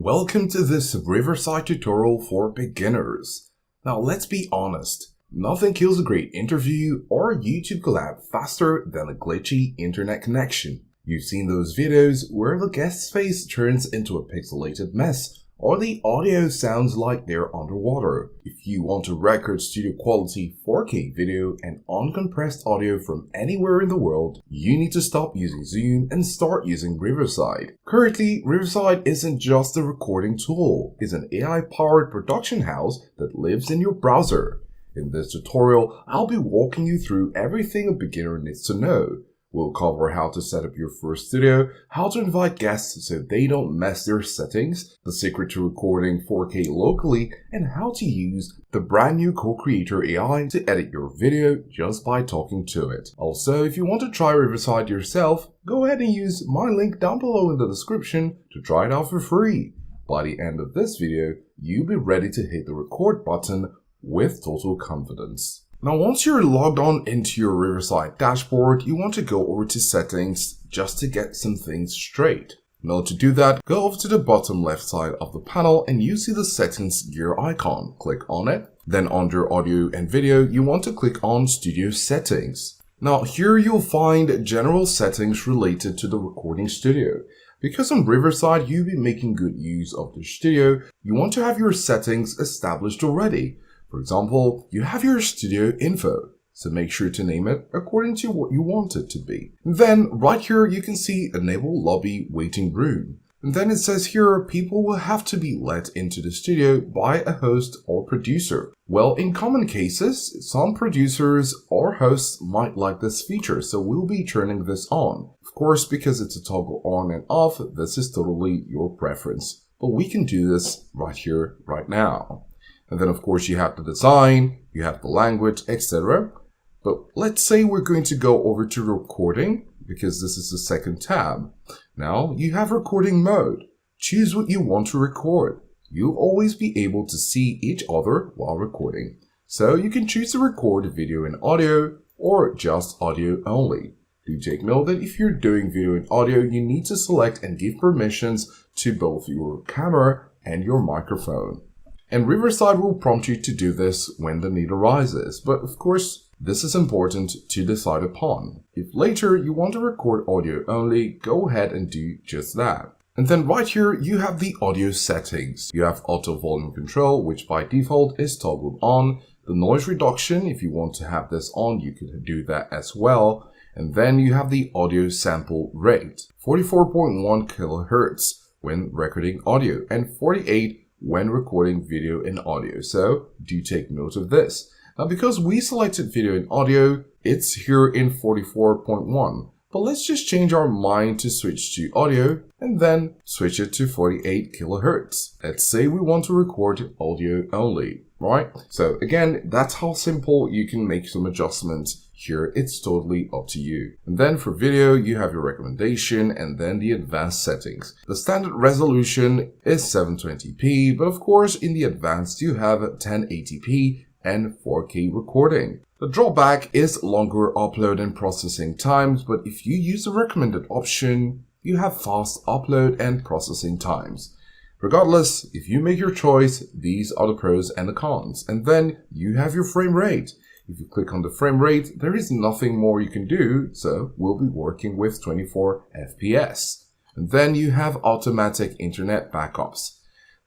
Welcome to this Riverside tutorial for beginners. Now let's be honest, nothing kills a great interview or YouTube collab faster than a glitchy internet connection. You've seen those videos where the guest's face turns into a pixelated mess or the audio sounds like they're underwater. If you want to record studio quality 4K video and uncompressed audio from anywhere in the world, you need to stop using Zoom and start using Riverside. Currently, Riverside isn't just a recording tool, it's an AI-powered production house that lives in your browser. In this tutorial, I'll be walking you through everything a beginner needs to know. We'll cover how to set up your first studio, how to invite guests so they don't mess their settings, the secret to recording 4K locally, and how to use the brand new Co-Creator AI to edit your video just by talking to it. Also, if you want to try Riverside yourself, go ahead and use my link down below in the description to try it out for free. By the end of this video, you'll be ready to hit the record button with total confidence. Now once you're logged on into your Riverside dashboard, you want to go over to settings just to get some things straight. Now to do that, go over to the bottom left side of the panel and you see the settings gear icon. Click on it. Then under audio and video, you want to click on studio settings. Now here you'll find general settings related to the recording studio. Because on Riverside you'll be making good use of the studio, you want to have your settings established already. For example, you have your studio info, so make sure to name it according to what you want it to be. And then right here you can see enable lobby waiting room. And then it says here people will have to be let into the studio by a host or producer. Well, in common cases, some producers or hosts might like this feature, so we'll be turning this on. Of course, because it's a toggle on and off, this is totally your preference. But we can do this right here, right now. And then of course you have the design, you have the language, etc. But let's say we're going to go over to recording because this is the second tab. Now you have recording mode. Choose what you want to record. You'll always be able to see each other while recording. So you can choose to record video and audio or just audio only. Do take note that if you're doing video and audio, you need to select and give permissions to both your camera and your microphone. And Riverside will prompt you to do this when the need arises, but of course, this is important to decide upon. If later you want to record audio only, go ahead and do just that. And then right here, you have the audio settings. You have auto volume control, which by default is toggled on. The noise reduction, if you want to have this on, you could do that as well. And then you have the audio sample rate, 44.1 kilohertz when recording audio and 48 when recording video and audio, so do take note of this. Now because we selected video and audio, it's here in 44.1, but let's just change our mind to switch to audio and then switch it to 48 kilohertz. Let's say we want to record audio only, right? So again, that's how simple you can make some adjustments. Here, it's totally up to you. And then for video, you have your recommendation and then the advanced settings. The standard resolution is 720p, but of course, in the advanced, you have 1080p and 4K recording. The drawback is longer upload and processing times, but if you use the recommended option, you have fast upload and processing times. Regardless, if you make your choice, these are the pros and the cons. And then you have your frame rate. If you click on the frame rate, there is nothing more you can do, so we'll be working with 24 FPS. And then you have automatic internet backups.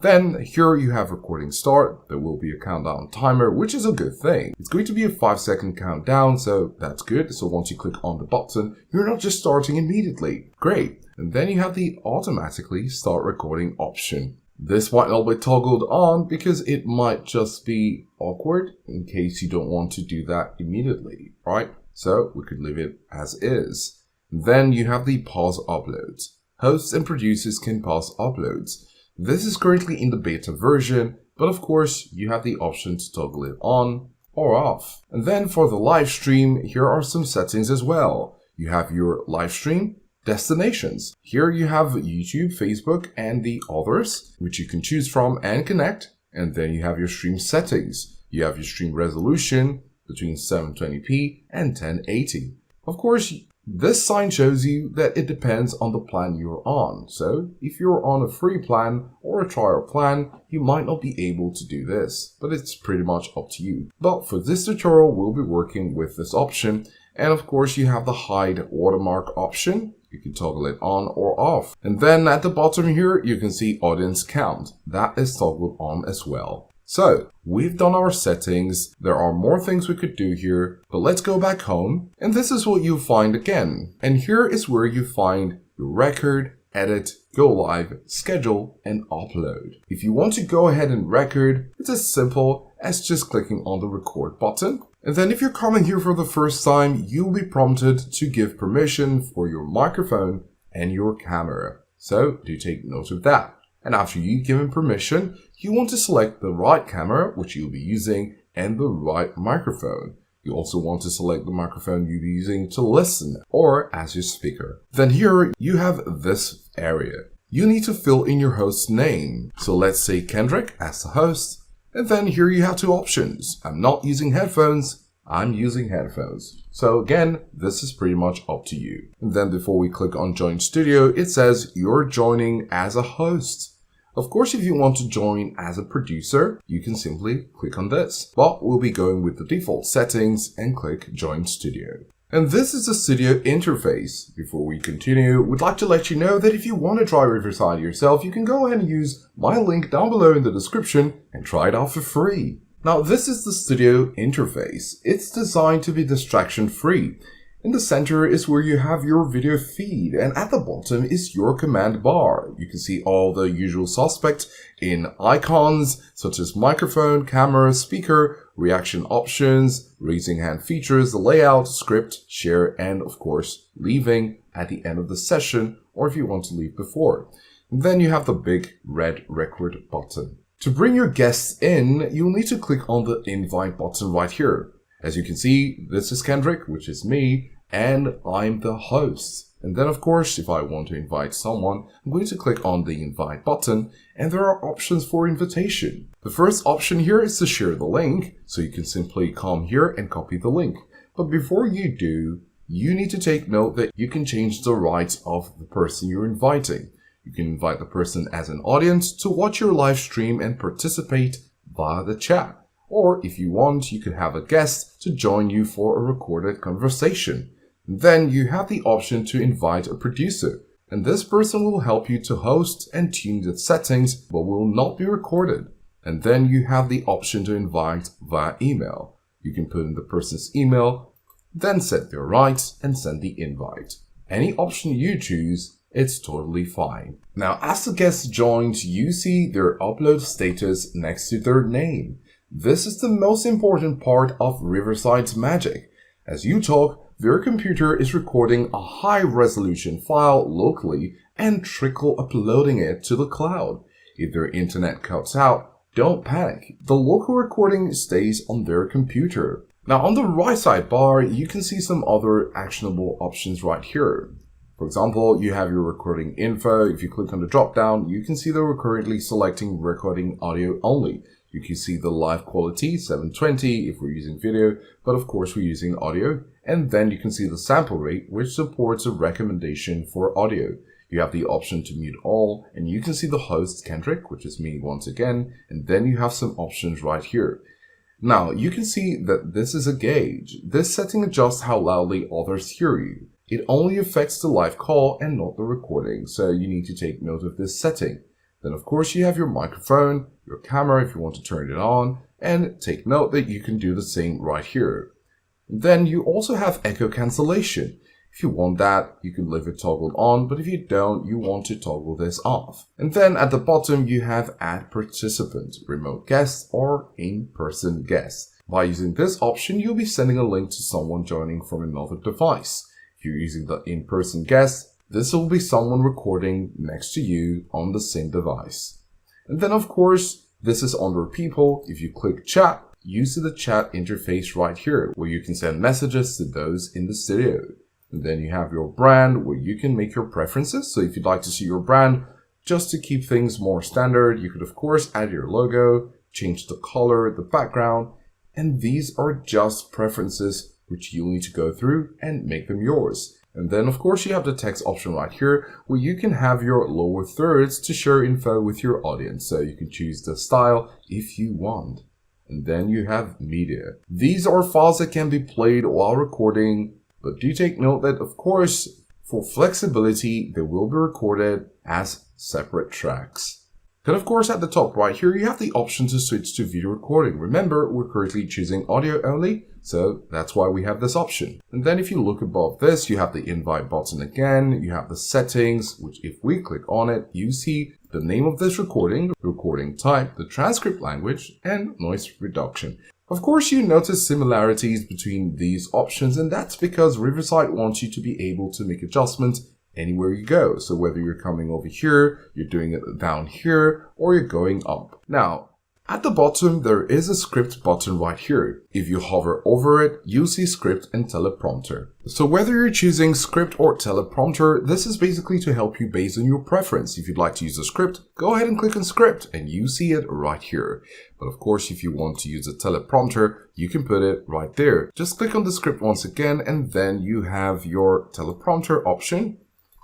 Then here you have recording start. There will be a countdown timer, which is a good thing. It's going to be a 5-second countdown, so that's good. So once you click on the button, you're not just starting immediately. Great. And then you have the automatically start recording option. This might not be toggled on because it might just be awkward in case you don't want to do that immediately, right? So we could leave it as is. Then you have the pause uploads. Hosts and producers can pause uploads. This is currently in the beta version, but of course you have the option to toggle it on or off. And then for the live stream, here are some settings as well. You have your live stream destinations. Here you have YouTube, Facebook, and the others, which you can choose from and connect. And then you have your stream settings. You have your stream resolution between 720p and 1080. Of course, This sign shows you that it depends on the plan you're on. So if you're on a free plan or a trial plan, you might not be able to do this, but it's pretty much up to you. But for this tutorial, we'll be working with this option. And of course, you have the hide watermark option. You can toggle it on or off. And then at the bottom here, you can see audience count. That is toggled on as well. So we've done our settings. There are more things we could do here, but let's go back home. And this is what you'll find again. And here is where you find your record, edit, go live, schedule, and upload. If you want to go ahead and record, it's as simple as just clicking on the record button. And then if you're coming here for the first time, you'll be prompted to give permission for your microphone and your camera. So do take note of that. And after you've given permission, you want to select the right camera, which you'll be using, and the right microphone. You also want to select the microphone you'll be using to listen or as your speaker. Then here you have this area. You need to fill in your host's name. So let's say Kendrick as the host. And then here you have two options. I'm not using headphones. I'm using headphones. So again, this is pretty much up to you. And then before we click on Join Studio, it says you're joining as a host. Of course, if you want to join as a producer, you can simply click on this. But we'll be going with the default settings and click Join Studio. And this is the studio interface. Before we continue, we'd like to let you know that if you want to try Riverside yourself, you can go ahead and use my link down below in the description and try it out for free. Now, this is the studio interface. It's designed to be distraction-free. In the center is where you have your video feed, and at the bottom is your command bar. You can see all the usual suspects in icons such as microphone, camera, speaker, reaction options, raising hand features, the layout, script, share, and of course, leaving at the end of the session, or if you want to leave before. And then you have the big red record button. To bring your guests in, you'll need to click on the invite button right here. As you can see, this is Kendrick, which is me, and I'm the host. And then of course, if I want to invite someone, I'm going to click on the invite button, and there are options for invitation. The first option here is to share the link, so you can simply come here and copy the link. But before you do, you need to take note that you can change the rights of the person you're inviting. You can invite the person as an audience to watch your live stream and participate via the chat. Or if you want, you could have a guest to join you for a recorded conversation. Then you have the option to invite a producer, and this person will help you to host and tune the settings but will not be recorded. And then you have the option to invite via email. You can put in the person's email, then set their rights and send the invite. Any option you choose, it's totally fine. Now, as the guest joins, you see their upload status next to their name. This is the most important part of Riverside's magic. As you talk, their computer is recording a high-resolution file locally and trickle uploading it to the cloud. If their internet cuts out, don't panic. The local recording stays on their computer. Now, on the right side bar, you can see some other actionable options right here. For example, you have your recording info. If you click on the drop down, you can see that we're currently selecting recording audio only. You can see the live quality, 720 if we're using video, but of course we're using audio. And then you can see the sample rate, which supports a recommendation for audio. You have the option to mute all, and you can see the host, Kendrick, which is me once again, and then you have some options right here. Now, you can see that this is a gauge. This setting adjusts how loudly others hear you. It only affects the live call and not the recording, so you need to take note of this setting. Then of course you have your microphone, your camera if you want to turn it on, and take note that you can do the same right here. Then you also have echo cancellation. If you want that, you can leave it toggled on, but if you don't, you want to toggle this off. And then at the bottom you have add participant, remote guest, or in-person guest. By using this option, you'll be sending a link to someone joining from another device. If you're using the in-person guest, this will be someone recording next to you on the same device. And then of course, this is under people. If you click chat, you see the chat interface right here, where you can send messages to those in the studio. And then you have your brand, where you can make your preferences. So if you'd like to see your brand, just to keep things more standard, you could of course add your logo, change the color, the background, and these are just preferences which you'll need to go through and make them yours. And then of course you have the text option right here where you can have your lower thirds to share info with your audience. So you can choose the style if you want. And then you have media. These are files that can be played while recording, but do take note that of course for flexibility they will be recorded as separate tracks. Then of course at the top right here you have the option to switch to video recording. Remember, we're currently choosing audio only, so that's why we have this option. And then if you look above this, you have the invite button again, you have the settings, which if we click on it, you see the name of this recording, the recording type, the transcript language, and noise reduction. Of course, you notice similarities between these options, and that's because Riverside wants you to be able to make adjustments anywhere you go. So whether you're coming over here, you're doing it down here, or you're going up. Now, at the bottom, there is a script button right here. If you hover over it, you'll see script and teleprompter. So whether you're choosing script or teleprompter, this is basically to help you based on your preference. If you'd like to use a script, go ahead and click on script and you see it right here. But of course, if you want to use a teleprompter, you can put it right there. Just click on the script once again, and then you have your teleprompter option.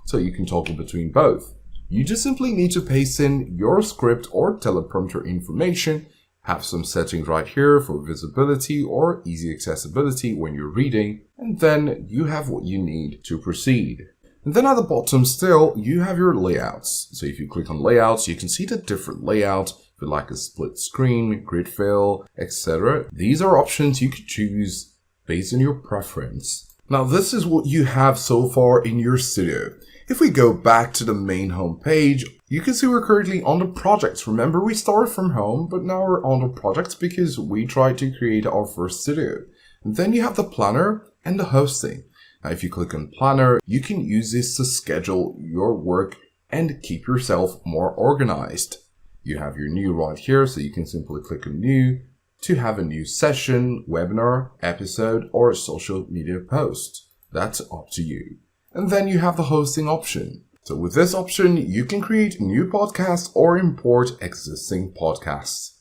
So you can toggle between both. You just simply need to paste in your script or teleprompter information, have some settings right here for visibility or easy accessibility when you're reading, and then you have what you need to proceed. And then at the bottom still, you have your layouts. So if you click on layouts, you can see the different layouts. If you like a split screen, grid fill, etc. These are options you could choose based on your preference. Now this is what you have so far in your studio. If we go back to the main home page, you can see we're currently on the projects. Remember, we started from home, but now we're on the projects because we tried to create our first studio. And then you have the planner and the hosting. Now, if you click on planner, you can use this to schedule your work and keep yourself more organized. You have your new right here, so you can simply click on new to have a new session, webinar, episode, or a social media post. That's up to you. And then you have the hosting option. So with this option, you can create new podcasts or import existing podcasts.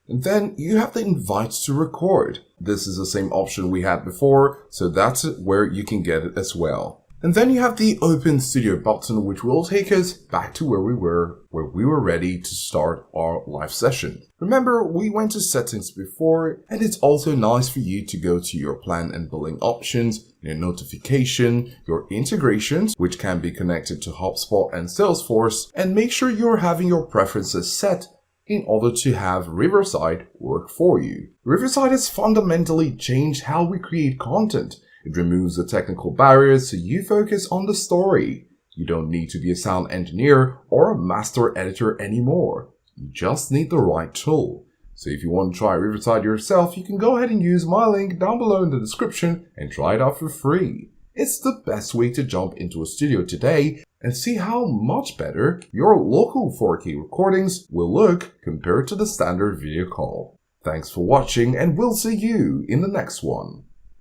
And then you have the invites to record. This is the same option we had before, so that's where you can get it as well. And then you have the Open Studio button, which will take us back to where we were ready to start our live session. Remember, we went to settings before, and it's also nice for you to go to your plan and billing options, your notification, your integrations, which can be connected to HubSpot and Salesforce, and make sure you're having your preferences set in order to have Riverside work for you. Riverside has fundamentally changed how we create content. It removes the technical barriers so you focus on the story. You don't need to be a sound engineer or a master editor anymore. You just need the right tool. So if you want to try Riverside yourself, you can go ahead and use my link down below in the description and try it out for free. It's the best way to jump into a studio today and see how much better your local 4K recordings will look compared to the standard video call. Thanks for watching, and we'll see you in the next one.